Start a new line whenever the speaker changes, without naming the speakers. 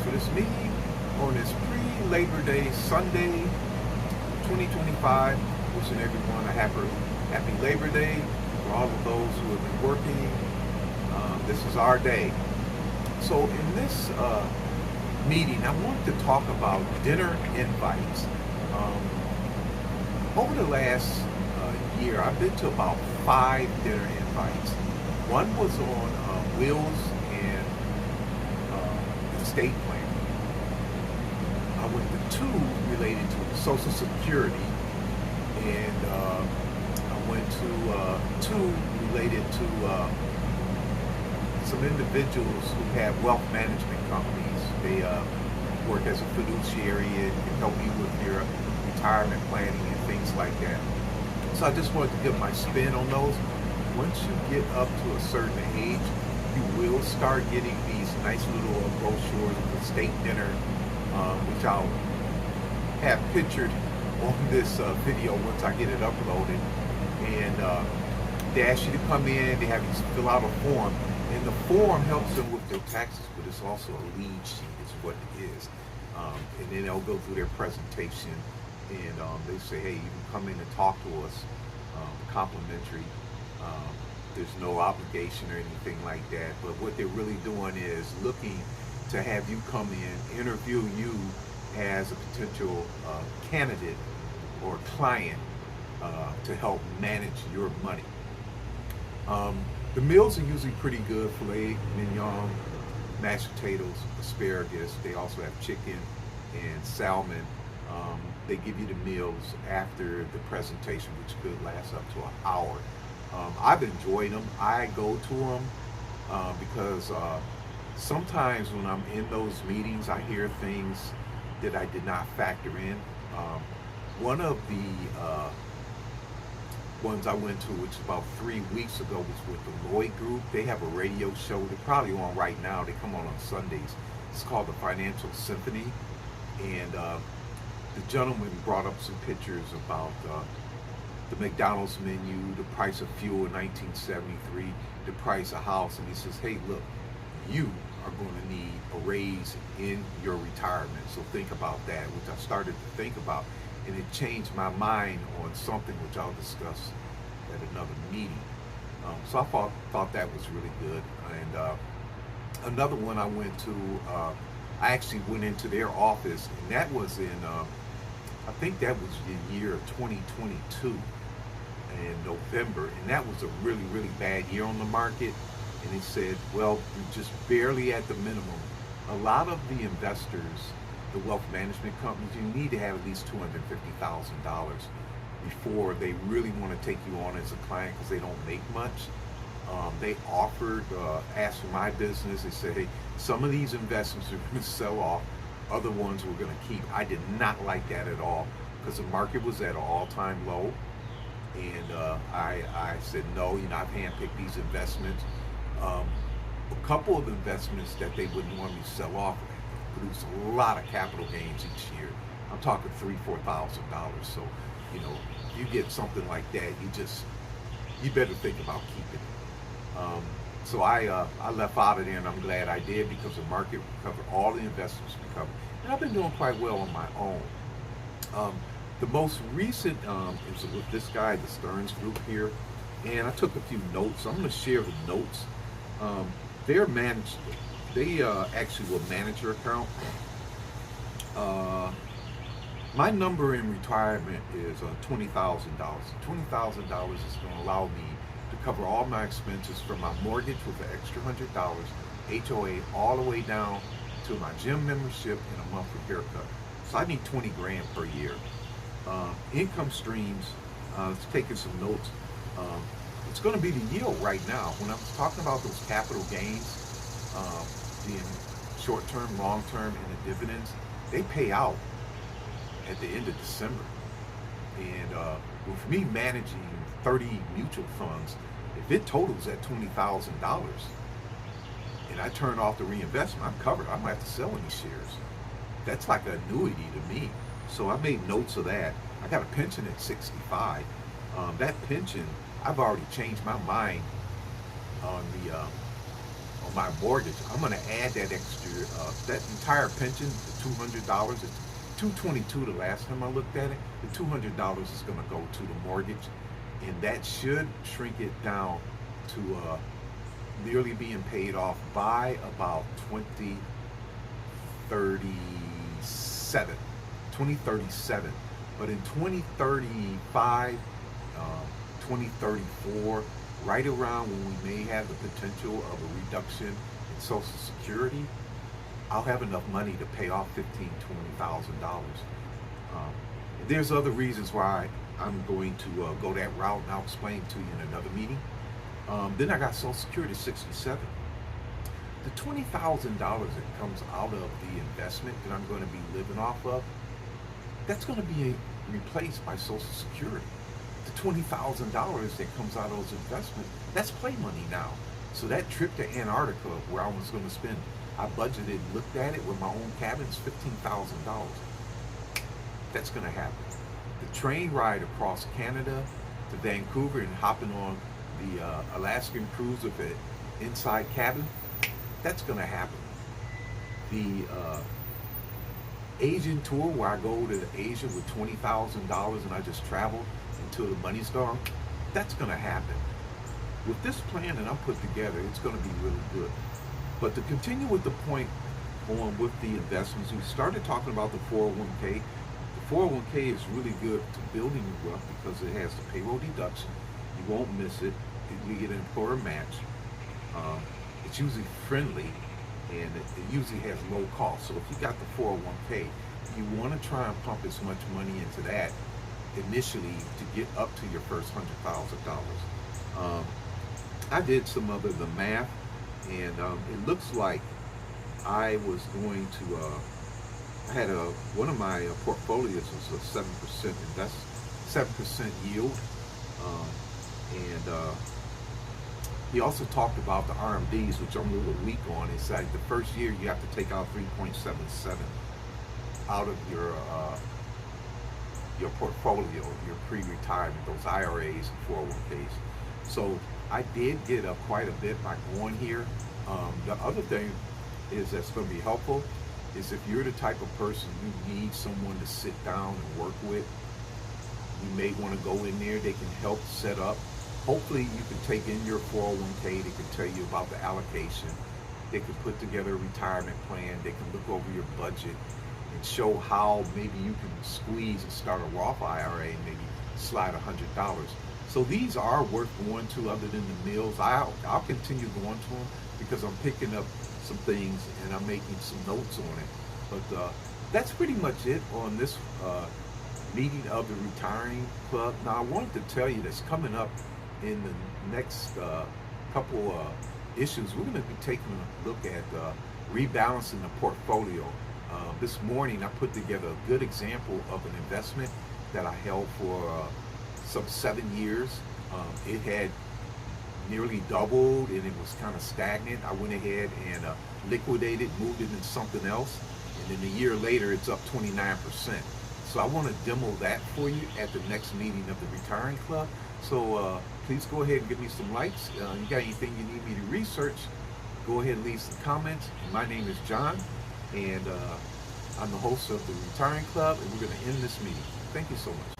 for this meeting on this pre-Labor Day Sunday, 2025. Wishing everyone a happy Labor Day. For all of those who have been working, this is our day. So in this meeting, I want to talk about dinner invites. Over the last year, I've been to about 5 dinner invites. One was on wills and estate planning. I went to 2 related to Social Security, and I went to 2 related to some individuals who have wealth management companies. They work as a fiduciary and can help you with your retirement planning and things like that. So I just wanted to give my spin on those. Once you get up to a certain age, you will start getting these nice little brochures of the state dinner, which I'll have pictured on this video once I get it uploaded. And they ask you to come in, they have you fill out a form. And the form helps them with their taxes, but it's also a lead sheet is what it is. And then they'll go through their presentation, and they say, hey, you can come in and talk to us, complimentary. There's no obligation or anything like that. But what they're really doing is looking to have you come in, interview you as a potential candidate or client to help manage your money. The meals are usually pretty good: filet mignon, mashed potatoes, asparagus. They also have chicken and salmon. They give you the meals after the presentation, which could last up to an hour. I've enjoyed them. I go to them because sometimes when I'm in those meetings, I hear things that I did not factor in. One of the ones I went to, which was about 3 weeks ago, was with the Lloyd Group. They have a radio show. They're probably on right now. They come on Sundays. It's called the Financial Symphony. And the gentleman brought up some pictures about the McDonald's menu, the price of fuel in 1973, the price of house. And he says, hey, look, you are going to need a raise in your retirement. So think about that, which I started to think about. And it changed my mind on something which I'll discuss at another meeting. So I thought that was really good. And another one I went to, I actually went into their office, and that was in, I think that was the year of 2022 in November. And that was a really, really bad year on the market. And they said, well, you're just barely at the minimum. A lot of the investors, the wealth management companies, you need to have at least $250,000 before they really want to take you on as a client, because they don't make much. They offered, asked for my business. They said, hey, some of these investments are going to sell off, other ones we're going to keep. I did not like that at all, because the market was at an all-time low. And I said, no, I've handpicked these investments. A couple of investments that they would normally sell off produce a lot of capital gains each year. I'm talking $3,000-4,000. So, if you get something like that, you better think about keeping it. So I left out of there, and I'm glad I did, because the market recovered, all the investments recovered, and I've been doing quite well on my own. The most recent is with this guy, the Stearns Group here, and I took a few notes. I'm going to share the notes. They're managed. They actually will manage your account. My number in retirement is $20,000. $20,000 is going to allow me to cover all my expenses, from my mortgage with an extra $100, HOA, all the way down to my gym membership and a monthly haircut. So I need 20 grand per year. Income streams, let's take in some notes. It's going to be the yield right now. When I was talking about those capital gains, being short-term, long-term, and the dividends, they pay out at the end of December. And with me managing 30 mutual funds, if it totals at $20,000 and I turn off the reinvestment, I'm covered. I don't have to sell any shares. That's like an annuity to me. So I made notes of that. I got a pension at 65. That pension, I've already changed my mind on on my mortgage, I'm going to add that extra, that entire pension, the $200, it's $222 the last time I looked at it. The $200 is going to go to the mortgage, and that should shrink it down to nearly being paid off by about 2037. 2037. But in 2035, 2034, right around when we may have the potential of a reduction in Social Security, I'll have enough money to pay off $15,000-$20,000. There's other reasons why I'm going to go that route, and I'll explain to you in another meeting. Then I got Social Security 67. The $20,000 that comes out of the investment that I'm going to be living off of, that's going to be replaced by Social Security. The $20,000 that comes out of those investments, that's play money now. So that trip to Antarctica where I was going to spend, I budgeted, looked at it with my own cabins, $15,000. That's going to happen. The train ride across Canada to Vancouver and hopping on the Alaskan cruise with an inside cabin, that's going to happen. The Asian tour where I go to Asia with $20,000 and I just travel until the money's gone, that's going to happen. With this plan that I'm put together, it's going to be really good. But to continue with the point on with the investments, we started talking about the 401k. The 401k is really good to building your wealth because it has the payroll deduction. You won't miss it. You get an employer match. It's usually friendly, and it usually has low cost. So if you got the 401k, you want to try and pump as much money into that initially to get up to your first $100,000. I did some of the math, and it looks like I was going to. I had one of my portfolios was a 7% yield, and he also talked about the RMDs, which I'm a little weak on. It's like the first year you have to take out 3.77 out of your portfolio, your pre-retirement, those IRAs and 401ks. So I did get quite a bit by going here. The other thing is that's going to be helpful is if you're the type of person you need someone to sit down and work with, you may want to go in there. They can help set up. Hopefully you can take in your 401k. They can tell you about the allocation. They can put together a retirement plan. They can look over your budget and show how maybe you can squeeze and start a Roth IRA and maybe slide $100. So these are worth going to other than the meals. I'll continue going to them because I'm picking up some things and I'm making some notes on it. But that's pretty much it on this meeting of the Retiring Club. Now I wanted to tell you that's coming up in the next couple issues. We're going to be taking a look at rebalancing the portfolio. This morning I put together a good example of an investment that I held for some 7 years. It had nearly doubled and it was kind of stagnant. I went ahead and liquidated, moved it into something else, and then a year later it's up 29%. So I want to demo that for you at the next meeting of the Retiring Club. So please go ahead and give me some likes. You got anything you need me to research, go ahead and leave some comments. My name is John, and I'm the host of the Retiring Club, and we're going to end this meeting. Thank you so much.